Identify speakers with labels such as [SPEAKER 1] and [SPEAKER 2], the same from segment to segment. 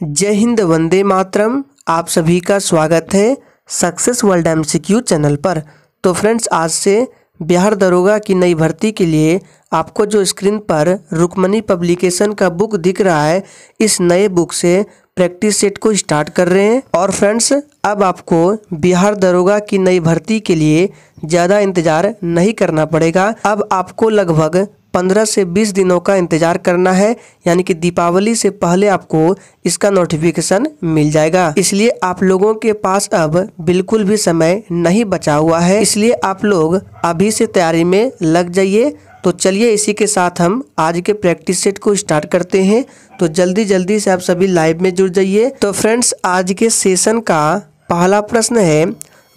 [SPEAKER 1] जय हिंद, वंदे मातरम। आप सभी का स्वागत है सक्सेस वर्ल्ड एमसीक्यू चैनल पर। तो फ्रेंड्स, आज से बिहार दरोगा की नई भर्ती के लिए आपको जो स्क्रीन पर रुक्मणी पब्लिकेशन का बुक दिख रहा है, इस नए बुक से प्रैक्टिस सेट को स्टार्ट कर रहे हैं। और फ्रेंड्स, अब आपको बिहार दरोगा की नई भर्ती के लिए ज़्यादा इंतज़ार नहीं करना पड़ेगा। अब आपको लगभग 15 से 20 दिनों का इंतजार करना है, यानी कि दीपावली से पहले आपको इसका नोटिफिकेशन मिल जाएगा। इसलिए आप लोगों के पास अब बिल्कुल भी समय नहीं बचा हुआ है, इसलिए आप लोग अभी से तैयारी में लग जाइए। तो चलिए, इसी के साथ हम आज के प्रैक्टिस सेट को स्टार्ट करते हैं। तो जल्दी से आप सभी लाइव में जुड़ जाइए। तो फ्रेंड्स, आज के सेशन का पहला प्रश्न है,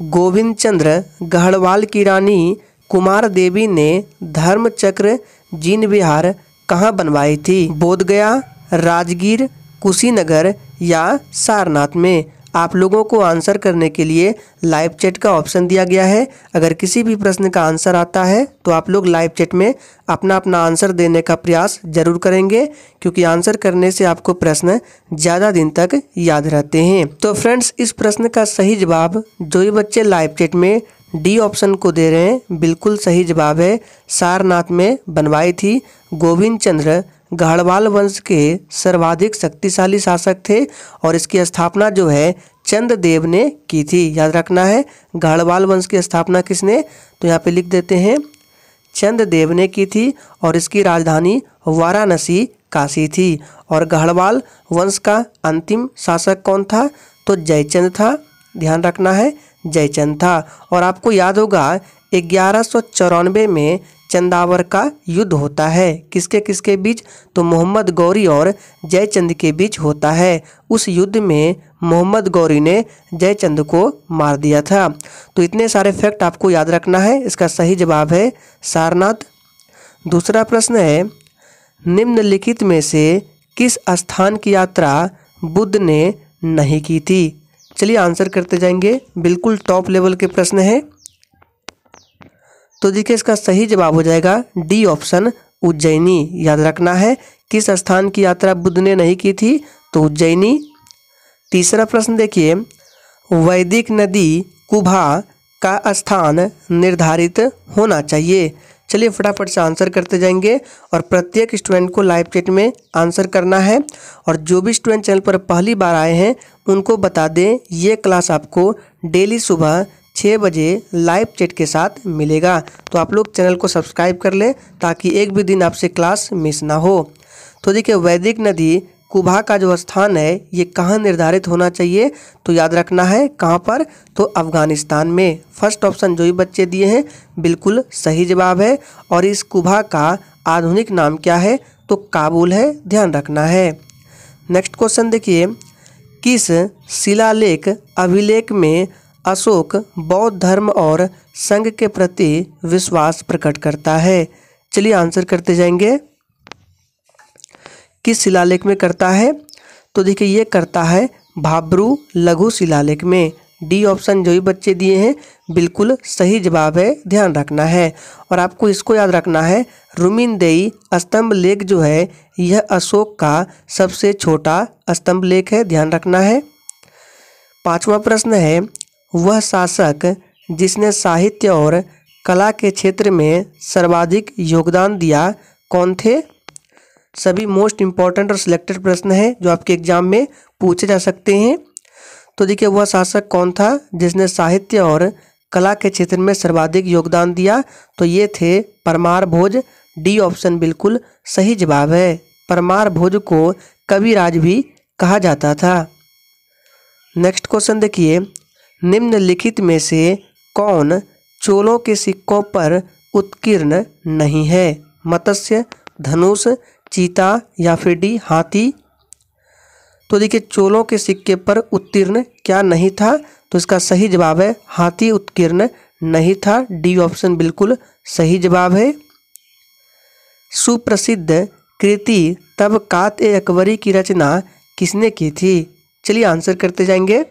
[SPEAKER 1] गोविंद चंद्र गढ़वाल की रानी कुमार देवी ने धर्म चक्र जीन विहार कहाँ बनवाई थी? बोधगया, राजगीर, कुशीनगर या सारनाथ में? आप लोगों को आंसर करने के लिए लाइव चैट का ऑप्शन दिया गया है। अगर किसी भी प्रश्न का आंसर आता है तो आप लोग लाइव चैट में अपना अपना आंसर देने का प्रयास जरूर करेंगे, क्योंकि आंसर करने से आपको प्रश्न ज़्यादा दिन तक याद रहते हैं। तो फ्रेंड्स, इस प्रश्न का सही जवाब जो ही बच्चे लाइव चैट में डी ऑप्शन को दे रहे हैं, बिल्कुल सही जवाब है। सारनाथ में बनवाई थी। गोविंद चंद्र गढ़वाल वंश के सर्वाधिक शक्तिशाली शासक थे और इसकी स्थापना जो है चंद्रदेव ने की थी। याद रखना है, गढ़वाल वंश की स्थापना किसने? तो यहाँ पे लिख देते हैं, चंद्रदेव ने की थी। और इसकी राजधानी वाराणसी काशी थी। और गढ़वाल वंश का अंतिम शासक कौन था? तो जयचंद था। ध्यान रखना है, जयचंद था। और आपको याद होगा 1194 में चंदावर का युद्ध होता है। किसके किसके बीच? तो मोहम्मद गौरी और जयचंद के बीच होता है। उस युद्ध में मोहम्मद गौरी ने जयचंद को मार दिया था। तो इतने सारे फैक्ट आपको याद रखना है। इसका सही जवाब है सारनाथ। दूसरा प्रश्न है, निम्नलिखित में से किस स्थान की यात्रा बुद्ध ने नहीं की थी? चलिए आंसर करते जाएंगे। बिल्कुल टॉप लेवल के प्रश्न है। तो देखिए, इसका सही जवाब हो जाएगा डी ऑप्शन, उज्जैनी। याद रखना है, किस स्थान की यात्रा बुद्ध ने नहीं की थी? तो उज्जैनी। तीसरा प्रश्न देखिए, वैदिक नदी कुभा का स्थान निर्धारित होना चाहिए। चलिए फटाफट से आंसर करते जाएंगे और प्रत्येक स्टूडेंट को लाइव चैट में आंसर करना है। और जो भी स्टूडेंट चैनल पर पहली बार आए हैं उनको बता दें, ये क्लास आपको डेली सुबह 6 बजे लाइव चैट के साथ मिलेगा। तो आप लोग चैनल को सब्सक्राइब कर लें ताकि एक भी दिन आपसे क्लास मिस ना हो। तो देखिए, वैदिक नदी कुभा का जो स्थान है ये कहाँ निर्धारित होना चाहिए? तो याद रखना है, कहाँ पर? तो अफगानिस्तान में। फर्स्ट ऑप्शन जो ही बच्चे दिए हैं बिल्कुल सही जवाब है। और इस कुभा का आधुनिक नाम क्या है? तो काबुल है। ध्यान रखना है। नेक्स्ट क्वेश्चन देखिए, किस शिलालेख अभिलेख में अशोक बौद्ध धर्म और संघ के प्रति विश्वास प्रकट करता है? चलिए आंसर करते जाएंगे। किस शिलालेख में करता है? तो देखिए, ये करता है भाब्रू लघु शिलालेख में। डी ऑप्शन जो ही बच्चे दिए हैं बिल्कुल सही जवाब है। ध्यान रखना है। और आपको इसको याद रखना है, रुमिनदेई स्तंभ लेख जो है यह अशोक का सबसे छोटा स्तंभ लेख है। ध्यान रखना है। पांचवा प्रश्न है, वह शासक जिसने साहित्य और कला के क्षेत्र में सर्वाधिक योगदान दिया कौन थे? सभी मोस्ट इम्पॉर्टेंट और सिलेक्टेड प्रश्न है जो आपके एग्जाम में पूछे जा सकते हैं। तो देखिए, वह शासक कौन था जिसने साहित्य और कला के क्षेत्र में सर्वाधिक योगदान दिया? तो ये थे परमार भोज। डी ऑप्शन बिल्कुल सही जवाब है। परमार भोज को कविराज भी कहा जाता था। नेक्स्ट क्वेश्चन देखिए, निम्नलिखित में से कौन चोलों के सिक्कों पर उत्कीर्ण नहीं है? मत्स्य, धनुष, चीता या फिर डी हाथी? तो देखिए, चोलों के सिक्के पर उत्तीर्ण क्या नहीं था? तो इसका सही जवाब है हाथी उत्कीर्ण नहीं था। डी ऑप्शन बिल्कुल सही जवाब है। सुप्रसिद्ध कृति तबकात ए अकबरी की रचना किसने की थी? चलिए आंसर करते जाएंगे।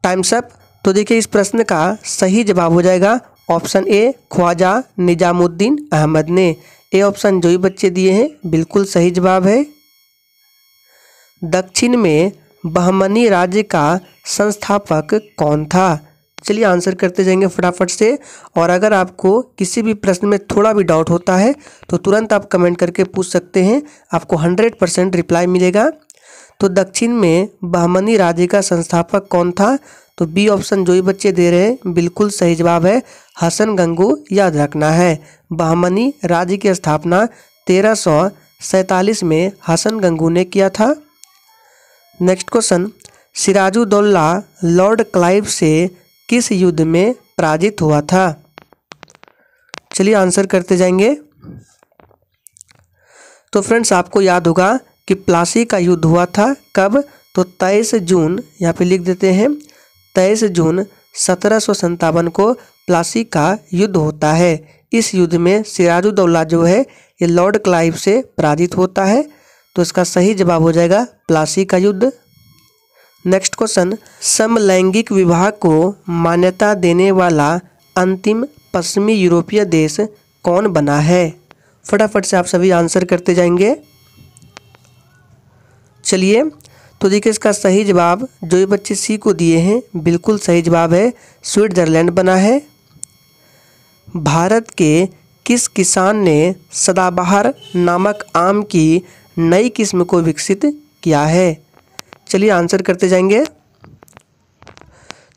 [SPEAKER 1] Times up. तो देखिए, इस प्रश्न का सही जवाब हो जाएगा ऑप्शन ए, ख्वाजा निजामुद्दीन अहमद ने। ए ऑप्शन जो भी बच्चे दिए हैं बिल्कुल सही जवाब है। दक्षिण में बहमनी राज्य का संस्थापक कौन था? चलिए आंसर करते जाएंगे फटाफट से। और अगर आपको किसी भी प्रश्न में थोड़ा भी डाउट होता है तो तुरंत आप कमेंट करके पूछ सकते हैं, आपको 100% रिप्लाई मिलेगा। तो दक्षिण में बहमनी राज्य का संस्थापक कौन था? तो बी ऑप्शन जो भी बच्चे दे रहे हैं बिल्कुल सही जवाब है, हसन गंगू। याद रखना है, बहमनी राज्य की स्थापना 1347 में हसन गंगू ने किया था। Next question, Sirajuddaulah Lord Clive से किस युद्ध में पराजित हुआ था? चलिए आंसर करते जाएंगे। तो फ्रेंड्स आपको याद होगा कि प्लासी का युद्ध हुआ था कब? तो 23 जून, यहाँ पे लिख देते हैं 23 जून 1757 को प्लासी का युद्ध होता है। इस युद्ध में सिराजुद्दौला जो है ये लॉर्ड क्लाइव से पराजित होता है। तो इसका सही जवाब हो जाएगा प्लासी का युद्ध। नेक्स्ट क्वेश्चन, समलैंगिक विवाह को मान्यता देने वाला अंतिम पश्चिमी यूरोपीय देश कौन बना है? फटाफट से आप सभी आंसर करते जाएंगे। चलिए तो देखिए इसका सही जवाब जो ये बच्चे सी को दिए हैं बिल्कुल सही जवाब है, स्विट्जरलैंड बना है। भारत के किस किसान ने सदाबहार नामक आम की नई किस्म को विकसित किया है? चलिए आंसर करते जाएंगे।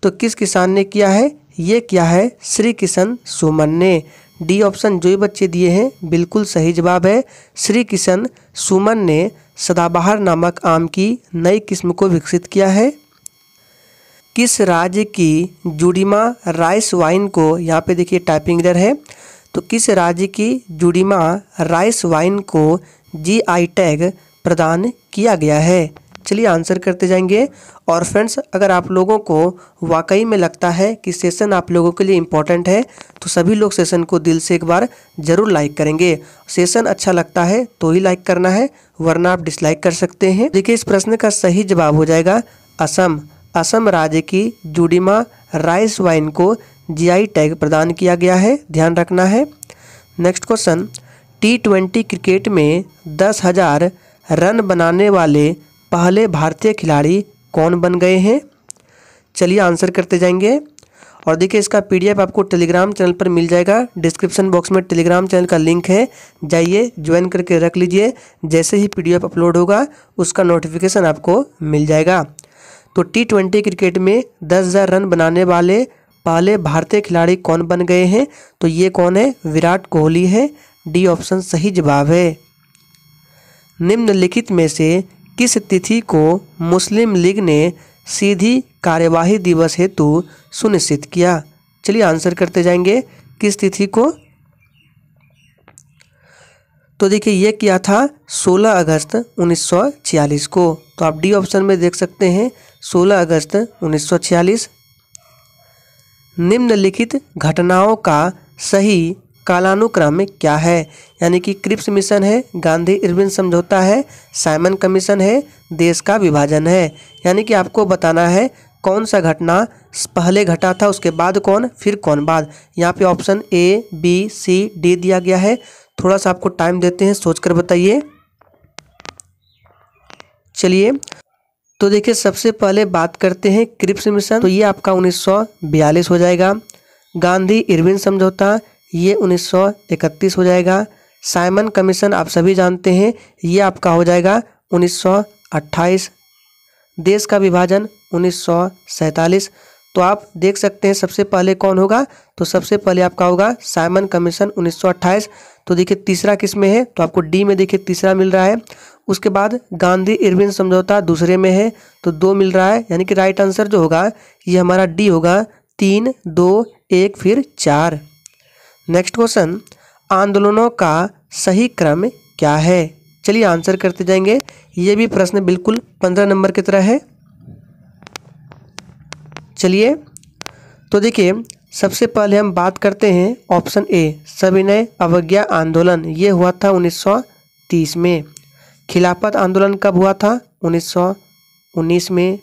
[SPEAKER 1] तो किस किसान ने किया है? ये किया है श्री किशन सुमन ने। डी ऑप्शन जो ये बच्चे दिए हैं बिल्कुल सही जवाब है, श्री किशन सुमन ने सदाबहार नामक आम की नई किस्म को विकसित किया है। किस राज्य की जुड़ीमा राइस वाइन को, यहाँ पे देखिए टाइपिंग एरर है, तो किस राज्य की जुड़ीमा राइस वाइन को जीआई टैग प्रदान किया गया है? चलिए आंसर करते जाएंगे। और फ्रेंड्स अगर आप लोगों को वाकई में लगता है कि सेशन आप लोगों के लिए इम्पोर्टेंट है तो सभी लोग सेशन को दिल से एक बार ज़रूर लाइक करेंगे। सेशन अच्छा लगता है तो ही लाइक करना है, वरना आप डिसलाइक कर सकते हैं। देखिए इस प्रश्न का सही जवाब हो जाएगा असम। असम राज्य की जुड़ीमा राइस वाइन को जीआई टैग प्रदान किया गया है, ध्यान रखना है। नेक्स्ट क्वेश्चन, T20 क्रिकेट में 10,000 रन बनाने वाले पहले भारतीय खिलाड़ी कौन बन गए हैं? चलिए आंसर करते जाएंगे। और देखिए इसका पीडीएफ आपको टेलीग्राम चैनल पर मिल जाएगा, डिस्क्रिप्शन बॉक्स में टेलीग्राम चैनल का लिंक है, जाइए ज्वाइन करके रख लीजिए। जैसे ही पीडीएफ अपलोड होगा उसका नोटिफिकेशन आपको मिल जाएगा। तो T20 क्रिकेट में 10,000 रन बनाने वाले पहले भारतीय खिलाड़ी कौन बन गए हैं? तो ये कौन है? विराट कोहली है। डी ऑप्शन सही जवाब है। निम्नलिखित में से किस तिथि को मुस्लिम लीग ने सीधी कार्यवाही दिवस हेतु सुनिश्चित किया? चलिए आंसर करते जाएंगे, किस तिथि को? तो देखिए ये किया था 16 अगस्त 1946 को। तो आप डी ऑप्शन में देख सकते हैं 16 अगस्त 1946। निम्नलिखित घटनाओं का सही कालानुक्रम क्या है? यानी कि क्रिप्स मिशन है, गांधी इरविन समझौता है, साइमन कमीशन है, देश का विभाजन है। यानी कि आपको बताना है कौन सा घटना पहले घटा था, उसके बाद कौन, फिर कौन बाद। यहाँ पे option A, B, C, D दिया गया है। थोड़ा सा आपको टाइम देते हैं, सोचकर बताइए। चलिए तो देखिए सबसे पहले बात करते हैं क्रिप्स मिशन, तो ये आपका 1942 हो जाएगा। गांधी इरविन समझौता ये 1931 हो जाएगा। साइमन कमीशन आप सभी जानते हैं, ये आपका हो जाएगा 1928। देश का विभाजन 1947। तो आप देख सकते हैं सबसे पहले कौन होगा, तो सबसे पहले आपका होगा साइमन कमीशन 1928। तो देखिए तीसरा किस में है, तो आपको डी में देखिए तीसरा मिल रहा है। उसके बाद गांधी इरविन समझौता दूसरे में है, तो 2 मिल रहा है। यानी कि राइट आंसर जो होगा ये हमारा डी होगा, 3, 2, 1 फिर 4। नेक्स्ट क्वेश्चन, आंदोलनों का सही क्रम क्या है? चलिए आंसर करते जाएंगे। ये भी प्रश्न बिल्कुल 15 नंबर की तरह है। चलिए तो देखिए सबसे पहले हम बात करते हैं ऑप्शन ए, सविनय अवज्ञा आंदोलन। ये हुआ था 1930 में। खिलाफत आंदोलन कब हुआ था? 1919 में।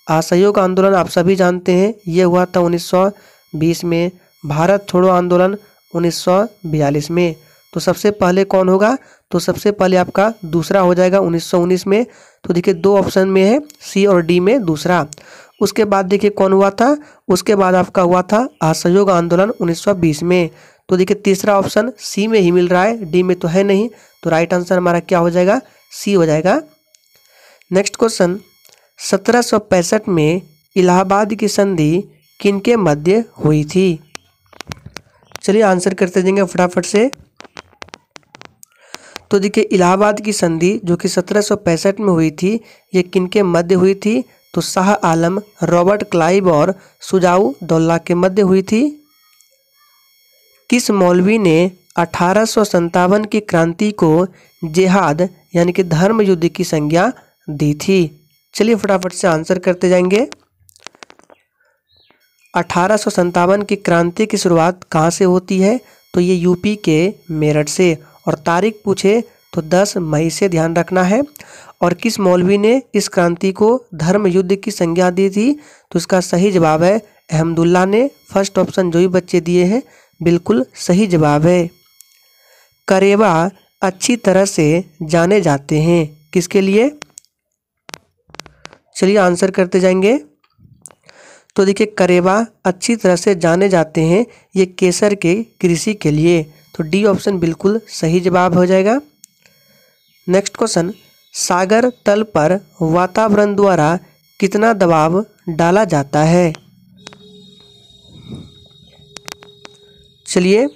[SPEAKER 1] असहयोग आंदोलन आप सभी जानते हैं, ये हुआ था 1920 में। भारत छोड़ो आंदोलन 1942 में। तो सबसे पहले कौन होगा, तो सबसे पहले आपका दूसरा हो जाएगा 1919 में। तो देखिए 2 ऑप्शन में है, सी और डी में दूसरा। उसके बाद देखिए कौन हुआ था, उसके बाद आपका हुआ था असहयोग आंदोलन 1920 में। तो देखिए तीसरा ऑप्शन सी में ही मिल रहा है, डी में तो है नहीं। तो राइट आंसर हमारा क्या हो जाएगा, सी हो जाएगा। नेक्स्ट क्वेश्चन, 1765 में इलाहाबाद की संधि किनके मध्य हुई थी। चलिए आंसर करते जाएंगे फटाफट से। तो देखिए इलाहाबाद की संधि जो कि 1765 में हुई थी, ये किनके मध्य हुई थी, तो शाह आलम, रॉबर्ट क्लाइव और सुजाऊ दौला के मध्य हुई थी। किस मौलवी ने 1857 की क्रांति को जिहाद यानी कि धर्म युद्ध की संज्ञा दी थी। चलिए फटाफट से आंसर करते जाएंगे। 1857 की क्रांति की शुरुआत कहाँ से होती है, तो ये यूपी के मेरठ से, और तारीख पूछे तो 10 मई से ध्यान रखना है। और किस मौलवी ने इस क्रांति को धर्म युद्ध की संज्ञा दी थी, तो इसका सही जवाब है अहमदुल्ला ने। फर्स्ट ऑप्शन जो भी बच्चे दिए हैं बिल्कुल सही जवाब है। करेवा अच्छी तरह से जाने जाते हैं, किसके लिए। चलिए आंसर करते जाएंगे। तो देखिए करेवा अच्छी तरह से जाने जाते हैं ये केसर के कृषि के लिए। तो डी ऑप्शन बिल्कुल सही जवाब हो जाएगा। नेक्स्ट क्वेश्चन, सागर तल पर वातावरण द्वारा कितना दबाव डाला जाता है। चलिए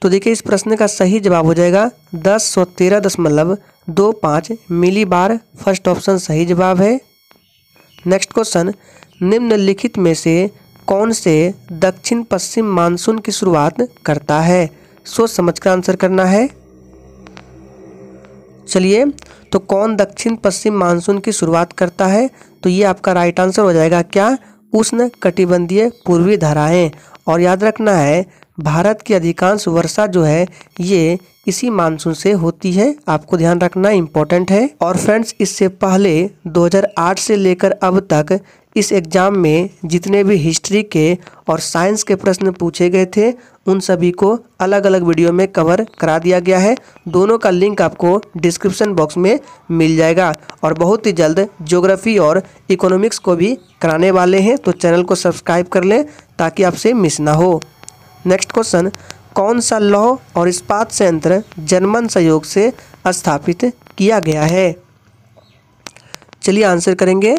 [SPEAKER 1] तो देखिए इस प्रश्न का सही जवाब हो जाएगा 1013.25 मिली बार। फर्स्ट ऑप्शन सही जवाब है। नेक्स्ट क्वेश्चन, निम्नलिखित में से कौन से दक्षिण पश्चिम मानसून की शुरुआत करता है। सोच समझकर आंसर करना है। चलिए तो कौन दक्षिण पश्चिम मानसून की शुरुआत करता है, तो ये आपका राइट आंसर हो जाएगा क्या, उष्ण कटिबंधीय पूर्वी धाराएं। और याद रखना है भारत की अधिकांश वर्षा जो है ये इसी मानसून से होती है, आपको ध्यान रखना इम्पोर्टेंट है। और फ्रेंड्स इससे पहले 2008 से लेकर अब तक इस एग्जाम में जितने भी हिस्ट्री के और साइंस के प्रश्न पूछे गए थे उन सभी को अलग अलग वीडियो में कवर करा दिया गया है। दोनों का लिंक आपको डिस्क्रिप्शन बॉक्स में मिल जाएगा। और बहुत ही जल्द ज्योग्राफी और इकोनॉमिक्स को भी कराने वाले हैं, तो चैनल को सब्सक्राइब कर लें ताकि आपसे मिस ना हो। नेक्स्ट क्वेश्चन, कौन सा लौह और इस्पात संयंत्र जर्मन सहयोग से स्थापित किया गया है। चलिए आंसर करेंगे।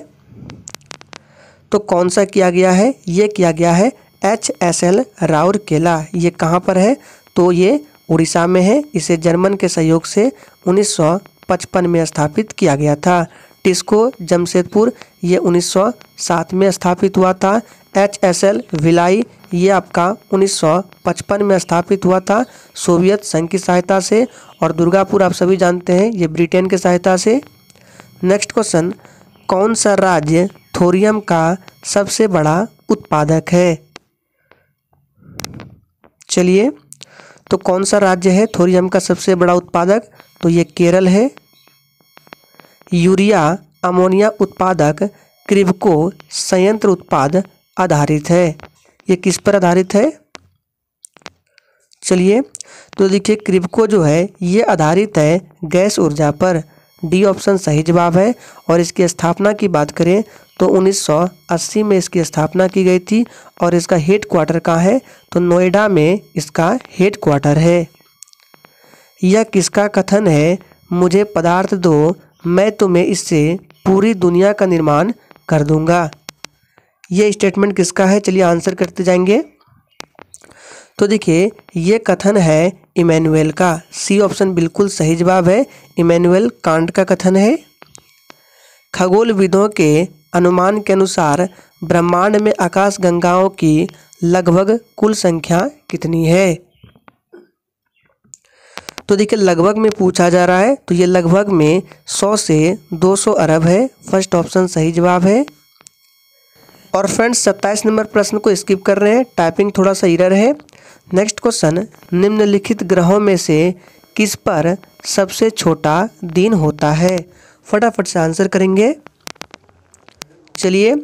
[SPEAKER 1] तो कौन सा किया गया है, ये किया गया है HSL राउरकेला। ये कहाँ पर है, तो ये उड़ीसा में है। इसे जर्मन के सहयोग से 1955 में स्थापित किया गया था। टिस्को जमशेदपुर ये 1907 में स्थापित हुआ था। HSL भिलाई ये आपका 1955 में स्थापित हुआ था सोवियत संघ की सहायता से। और दुर्गापुर आप सभी जानते हैं ये ब्रिटेन की सहायता से। नेक्स्ट क्वेश्चन, कौन सा राज्य थोरियम का सबसे बड़ा उत्पादक है। चलिए तो कौन सा राज्य है थोरियम का सबसे बड़ा उत्पादक, तो ये केरल है। यूरिया अमोनिया उत्पादक क्रिब्को संयंत्र उत्पाद आधारित है, ये किस पर आधारित है। चलिए तो देखिए क्रिब्को जो है ये आधारित है गैस ऊर्जा पर। डी ऑप्शन सही जवाब है। और इसकी स्थापना की बात करें तो 1980 में इसकी स्थापना की गई थी। और इसका हेड क्वार्टर कहाँ है, तो नोएडा में इसका हेड क्वार्टर है। यह किसका कथन है, मुझे पदार्थ दो मैं तुम्हें इससे पूरी दुनिया का निर्माण कर दूंगा। यह स्टेटमेंट किसका है, चलिए आंसर करते जाएंगे। तो देखिए ये कथन है इमैनुअल का। सी ऑप्शन बिल्कुल सही जवाब है, इमैनुअल कांट का कथन है। खगोलविदों के अनुमान के अनुसार ब्रह्मांड में आकाश गंगाओं की लगभग कुल संख्या कितनी है। तो देखिए लगभग में पूछा जा रहा है, तो ये लगभग में 100 से 200 अरब है। फर्स्ट ऑप्शन सही जवाब है। और फ्रेंड्स 27 नंबर प्रश्न को स्किप कर रहे हैं, टाइपिंग थोड़ा सा एरर है। नेक्स्ट क्वेश्चन, निम्नलिखित ग्रहों में से किस पर सबसे छोटा दिन होता है। फटाफट से आंसर करेंगे। चलिए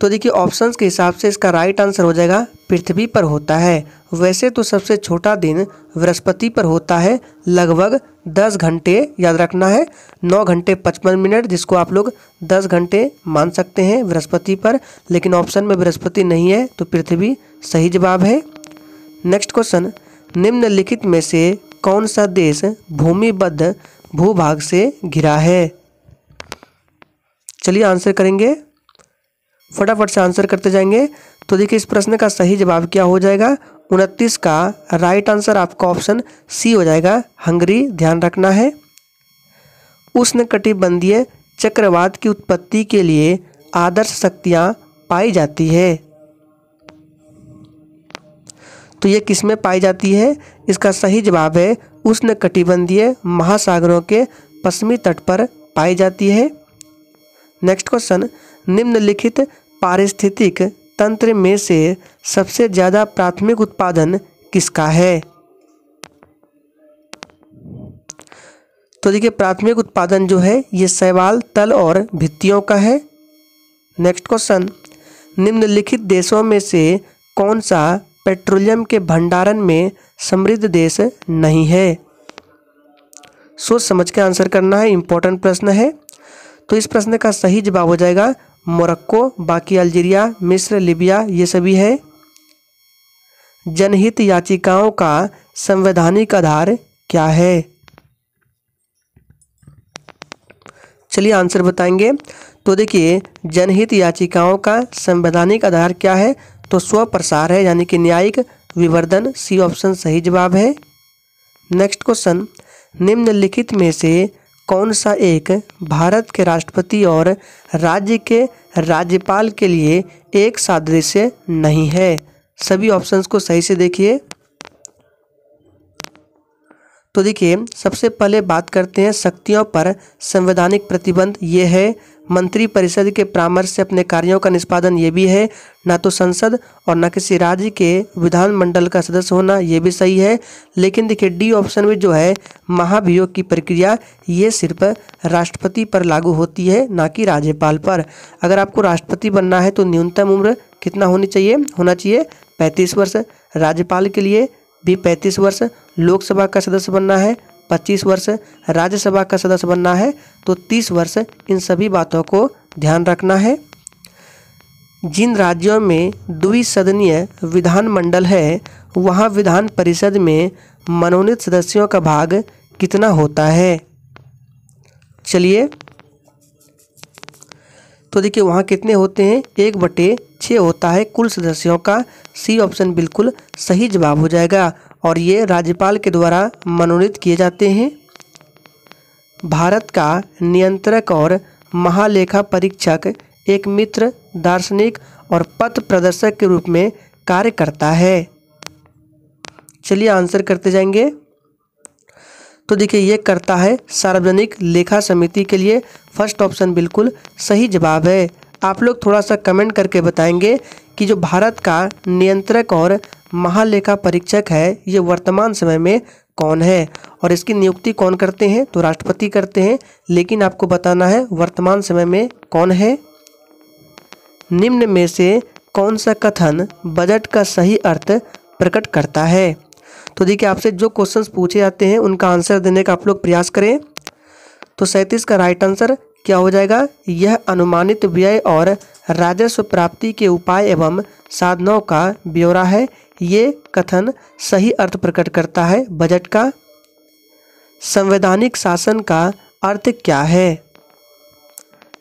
[SPEAKER 1] तो देखिए ऑप्शंस के हिसाब से इसका राइट आंसर हो जाएगा पृथ्वी पर होता है। वैसे तो सबसे छोटा दिन बृहस्पति पर होता है, लगभग 10 घंटे, याद रखना है 9 घंटे 55 मिनट, जिसको आप लोग 10 घंटे मान सकते हैं बृहस्पति पर, लेकिन ऑप्शन में बृहस्पति नहीं है तो पृथ्वी सही जवाब है। नेक्स्ट क्वेश्चन, निम्नलिखित में से कौन सा देश भूमिबद्ध भूभाग से घिरा है? चलिए आंसर करेंगे, फटाफट से आंसर करते जाएंगे। तो देखिए इस प्रश्न का सही जवाब क्या हो जाएगा, 29 का राइट आंसर आपका ऑप्शन सी हो जाएगा, हंगरी, ध्यान रखना है। उष्णकटिबंधीय चक्रवात की उत्पत्ति के लिए आदर्श शक्तियाँ पाई जाती है, तो ये किस में पाई जाती है? इसका सही जवाब है उष्णकटिबंधीय महासागरों के पश्चिमी तट पर पाई जाती है। नेक्स्ट क्वेश्चन, निम्नलिखित पारिस्थितिक तंत्र में से सबसे ज़्यादा प्राथमिक उत्पादन किसका है? तो देखिए प्राथमिक उत्पादन जो है ये शैवाल, तल और भित्तियों का है। नेक्स्ट क्वेश्चन, निम्नलिखित देशों में से कौन सा पेट्रोलियम के भंडारण में समृद्ध देश नहीं है? सोच समझ के आंसर करना है, इंपॉर्टेंट प्रश्न है। तो इस प्रश्न का सही जवाब हो जाएगा मोरक्को, बाकी अल्जीरिया, मिस्र, लीबिया ये सभी है। जनहित याचिकाओं का संवैधानिक आधार क्या है? चलिए आंसर बताएंगे। तो देखिए जनहित याचिकाओं का संवैधानिक आधार क्या है? तो स्वप्रसार है, यानी कि न्यायिक विवर्धन, सी ऑप्शन सही जवाब है। नेक्स्ट क्वेश्चन, निम्नलिखित में से कौन सा एक भारत के राष्ट्रपति और राज्य के राज्यपाल के लिए एक सादृश्य नहीं है? सभी ऑप्शंस को सही से देखिए। तो देखिए सबसे पहले बात करते हैं शक्तियों पर संवैधानिक प्रतिबंध, ये है। मंत्रिपरिषद के परामर्श से अपने कार्यों का निष्पादन, ये भी है। ना तो संसद और ना किसी राज्य के विधानमंडल का सदस्य होना, ये भी सही है। लेकिन देखिए डी ऑप्शन में जो है महाभियोग की प्रक्रिया, ये सिर्फ राष्ट्रपति पर लागू होती है, ना कि राज्यपाल पर। अगर आपको राष्ट्रपति बनना है तो न्यूनतम उम्र कितना होना चाहिए 35 वर्ष। राज्यपाल के लिए भी 35 वर्ष। लोकसभा का सदस्य बनना है 25 वर्ष, राज्यसभा का सदस्य बनना है तो 30 वर्ष। इन सभी बातों को ध्यान रखना है। जिन राज्यों में द्विसदनीय विधानमंडल है वहाँ विधान परिषद में मनोनीत सदस्यों का भाग कितना होता है? चलिए तो देखिए वहाँ कितने होते हैं, 1/6 होता है कुल सदस्यों का। सी ऑप्शन बिल्कुल सही जवाब हो जाएगा, और ये राज्यपाल के द्वारा मनोनीत किए जाते हैं। भारत का नियंत्रक और महालेखा परीक्षक एक मित्र, दार्शनिक और पथ प्रदर्शक के रूप में कार्य करता है। चलिए आंसर करते जाएंगे। तो देखिए ये करता है सार्वजनिक लेखा समिति के लिए। फर्स्ट ऑप्शन बिल्कुल सही जवाब है। आप लोग थोड़ा सा कमेंट करके बताएंगे कि जो भारत का नियंत्रक और महालेखा परीक्षक है ये वर्तमान समय में कौन है, और इसकी नियुक्ति कौन करते हैं? तो राष्ट्रपति करते हैं, लेकिन आपको बताना है वर्तमान समय में कौन है। निम्न में से कौन सा कथन बजट का सही अर्थ प्रकट करता है? तो देखिए आपसे जो क्वेश्चंस पूछे जाते हैं उनका आंसर देने का आप लोग प्रयास करें। तो 37 का राइट आंसर क्या हो जाएगा? यह अनुमानित व्यय और राजस्व प्राप्ति के उपाय एवं साधनों का ब्यौरा है। ये कथन सही अर्थ प्रकट करता है बजट का। संवैधानिक शासन का अर्थ क्या है?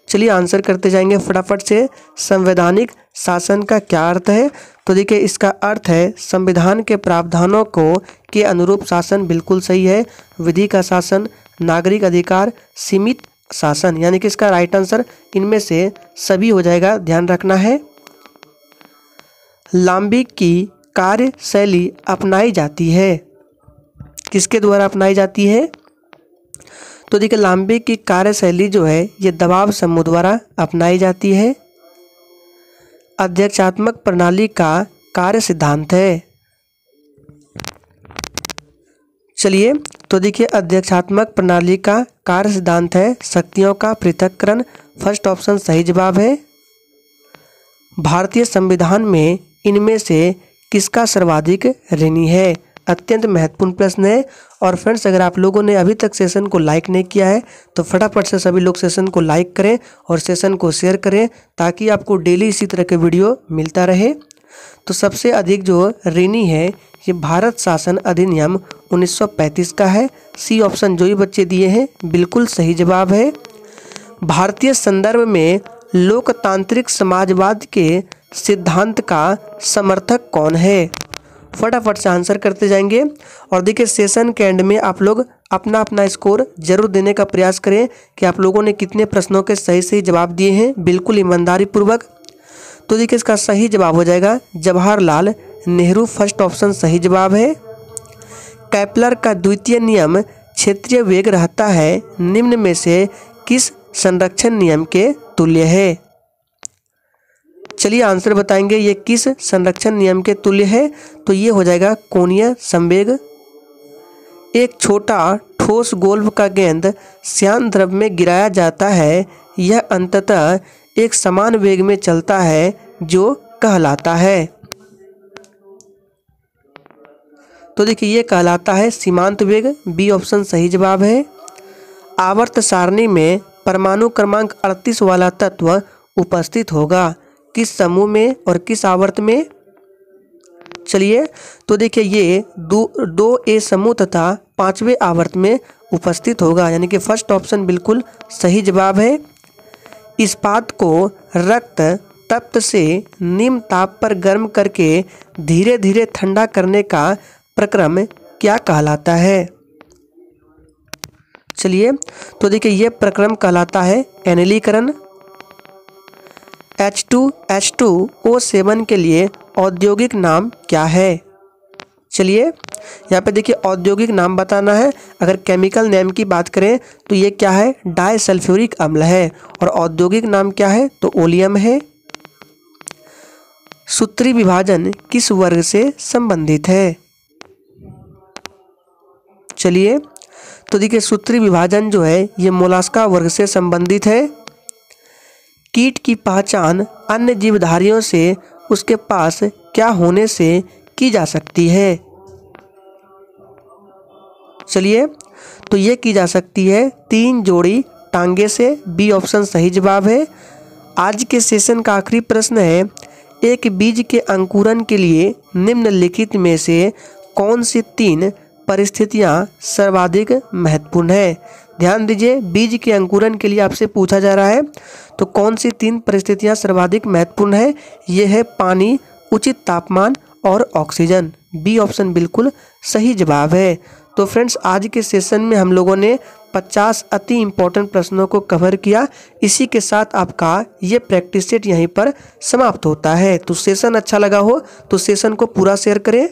[SPEAKER 1] चलिए आंसर करते जाएंगे फटाफट से। संवैधानिक शासन का क्या अर्थ है? तो देखिए इसका अर्थ है संविधान के प्रावधानों को के अनुरूप शासन, बिल्कुल सही है। विधि का शासन, नागरिक अधिकार, सीमित शासन, यानी कि इसका राइट आंसर इनमें से सभी हो जाएगा, ध्यान रखना है। लांबिक की कार्यशैली अपनाई जाती है, किसके द्वारा अपनाई जाती है? तो देखिए लांबिक की कार्यशैली जो है ये दबाव समूह द्वारा अपनाई जाती है। अध्यक्षात्मक प्रणाली का कार्य सिद्धांत है। चलिए तो देखिए अध्यक्षात्मक प्रणाली का कार्य सिद्धांत है शक्तियों का पृथक्करण। फर्स्ट ऑप्शन सही जवाब है। भारतीय संविधान में इनमें से किसका सर्वाधिक ऋणी है? अत्यंत महत्वपूर्ण प्रश्न है। और फ्रेंड्स, अगर आप लोगों ने अभी तक सेशन को लाइक नहीं किया है तो फटाफट से सभी लोग सेशन को लाइक करें और सेशन को शेयर करें ताकि आपको डेली इसी तरह के वीडियो मिलता रहे। तो सबसे अधिक जो ऋणी है ये भारत शासन अधिनियम 1935 का है। सी ऑप्शन जो ही बच्चे दिए हैं बिल्कुल सही जवाब है। भारतीय संदर्भ में लोकतांत्रिक समाजवाद के सिद्धांत का समर्थक कौन है? फटाफट से आंसर करते जाएंगे। और देखिए, सेशन के एंड में आप लोग अपना अपना स्कोर जरूर देने का प्रयास करें कि आप लोगों ने कितने प्रश्नों के सही सही जवाब दिए हैं, बिल्कुल ईमानदारी पूर्वक। तो देखिए, इसका सही जवाब हो जाएगा जवाहरलाल नेहरू। फर्स्ट ऑप्शन सही जवाब है। केपलर का द्वितीय नियम क्षेत्रीय वेग रहता है निम्न में से किस संरक्षण नियम के तुल्य है? चलिए आंसर बताएंगे, ये किस संरक्षण नियम के तुल्य है? तो ये हो जाएगा कोणीय संवेग। एक छोटा ठोस गोल्फ का गेंद श्यान द्रव में गिराया जाता है, यह अंततः एक समान वेग में चलता है जो कहलाता है। तो देखिए, ये कहलाता है सीमांत वेग। बी ऑप्शन सही जवाब है। आवर्त सारणी में परमाणु क्रमांक 38 वाला तत्व उपस्थित होगा किस समूह में और किस आवर्त में? चलिए, तो देखिए, ये 2A समूह तथा 5वें आवर्त में उपस्थित होगा, यानी कि फर्स्ट ऑप्शन बिल्कुल सही जवाब है। इस्पात को रक्त तप्त से निम्न ताप पर गर्म करके धीरे धीरे ठंडा करने का प्रक्रम क्या कहलाता है? चलिए, तो देखिए, ये प्रक्रम कहलाता है एनिलीकरण। H2H2O7 के लिए औद्योगिक नाम क्या है? चलिए, यहाँ पे देखिए औद्योगिक नाम बताना है। अगर केमिकल नेम की बात करें तो ये क्या है? डाइसल्फ्यूरिक अम्ल है। और औद्योगिक नाम क्या है? तो ओलियम है। सूत्री विभाजन किस वर्ग से संबंधित है? चलिए, तो देखिए, सूत्री विभाजन जो है ये मोलास्का वर्ग से संबंधित है। कीट की पहचान अन्य जीवधारियों से उसके पास क्या होने से की जा सकती है? चलिए, तो ये की जा सकती है 3 जोड़ी टांगे से। बी ऑप्शन सही जवाब है। आज के सेशन का आखिरी प्रश्न है, एक बीज के अंकुरन के लिए निम्नलिखित में से कौन सी 3 परिस्थितियां सर्वाधिक महत्वपूर्ण है? ध्यान दीजिए, बीज के अंकुरन के लिए आपसे पूछा जा रहा है तो कौन सी 3 परिस्थितियां सर्वाधिक महत्वपूर्ण है? ये है पानी, उचित तापमान और ऑक्सीजन। बी ऑप्शन बिल्कुल सही जवाब है। तो फ्रेंड्स, आज के सेशन में हम लोगों ने 50 अति इम्पोर्टेंट प्रश्नों को कवर किया। इसी के साथ आपका ये प्रैक्टिस सेट यहीं पर समाप्त होता है। तो सेशन अच्छा लगा हो तो सेशन को पूरा शेयर करें।